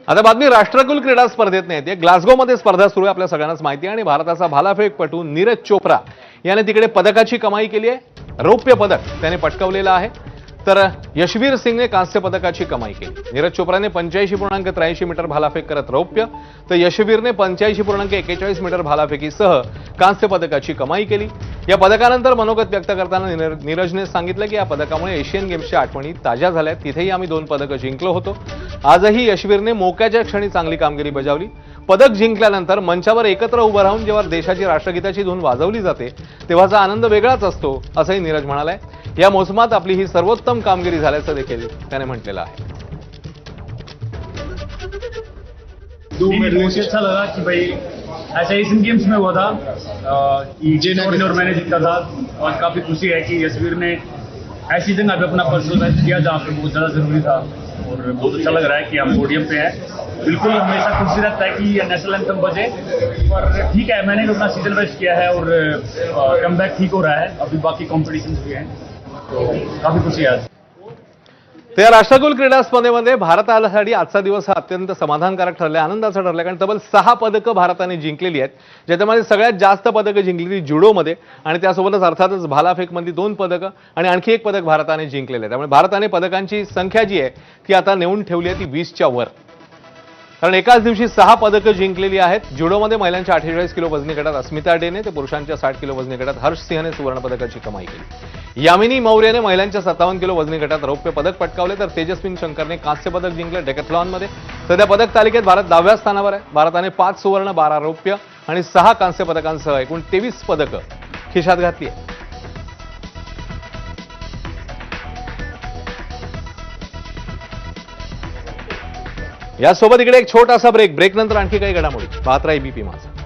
आता बातमी राष्ट्रकुल क्रीडा स्पर्धेत नाही, ग्लासगोमध्ये स्पर्धा सुरू आहे, आपल्या सगळ्यांनाच माहिती आहे. आणि भारताचा भालाफेकपटू नीरज चोप्रा याने तिकडे पदकाची कमाई केली आहे. रौप्य पदक त्याने पटकावलेलं आहे. तर यशवीर सिंगने कांस्य पदकाची कमाई केली. नीरज चोप्राने 85.83 मीटर भालाफेक करत रौप्य, तर यशवीरने 85.41 मीटर भालाफेकीसह कांस्य पदकाची कमाई केली. या पदकानंतर मनोगत व्यक्त करताना नीरजने सांगितलं की या पदकामुळे एशियन गेम्सच्या आठवणी ताज्या झाल्या. तिथेही आम्ही 2 पदकं जिंकलो होतो. आजही यशवीरने मोक्याच्या क्षणी चांगली कामगिरी बजावली. पदक जिंकल्यानंतर मंचावर एकत्र उभं राहून जेव्हा देशाची राष्ट्रगीताची धून वाजवली जाते तेव्हाचा आनंद वेगळाच असतो, असंही नीरज म्हणालाय. या मोसमात आपली ही सर्वोत्तम कामगिरी झाल्याचं देखील त्याने म्हटलेलं आहे. मुझे अच्छा लगा कि भाई ऐसा एशियन गेम्स में हुआ था कि और मैंने जीता था, और काफी खुशी है कि यशवीर ने ऐसी जगह पे अपना पर्सनल मैच किया जहाँ पे बहुत ज्यादा जरूरी था, और बहुत अच्छा लग रहा है कि हम पोडियम पे हैं. बिल्कुल हमेशा खुशी रहता है कि ये नेशनल एंथम बजे, पर ठीक है मैंने भी अपना सीजन बेस्ट किया है और कमबैक ठीक हो रहा है. अभी बाकी कॉम्पिटिशन्स भी हैं, तो काफी खुशी है आज. त्या राष्ट्रकुल क्रीडा स्पर्धेमध्ये भारतासाठी आजचा दिवस हा अत्यंत समाधानकारक ठरलाय, आनंदाचा ठरलाय. कारण तब्बल 6 पदकं भारताने जिंकलेली आहेत, ज्याच्यामध्ये सगळ्यात जास्त पदकं जिंकलेली जुडोमध्ये, आणि त्यासोबतच अर्थातच भालाफेकमध्ये 2 पदकं आणि आणखी 1 पदक भारताने जिंकलेलं आहे. त्यामुळे भारताने पदकांची संख्या जी आहे ती आता नेऊन ठेवली आहे ती 20च्या वर. कारण एकाच दिवशी 6 पदकं जिंकलेली आहेत. जुडोमध्ये महिलांच्या 48 किलो वजनी गटात अस्मिता डेने, तर पुरुषांच्या 60 किलो वजनी गटात हर्ष सिंहने सुवर्ण पदकाची कमाई केली. यामिनी मौर्यने महिलांच्या 57 किलो वजनी गटात रौप्य पदक पटकावले, तर तेजस्विनी शंकरने कांस्य पदक जिंकलं. डेकॅथलॉनमध्ये सध्या पदक तालिकेत भारत 10व्या स्थानावर आहे. भारताने 5 सुवर्ण, 12 रौप्य आणि 6 कांस्य पदकांसह एकूण 23 पदकं खिशात घातली आहेत. यासोबत इकडे एक छोटासा ब्रेक नंतर आणखी काही घडामोडी. पाहत राहा एबीपी माझा.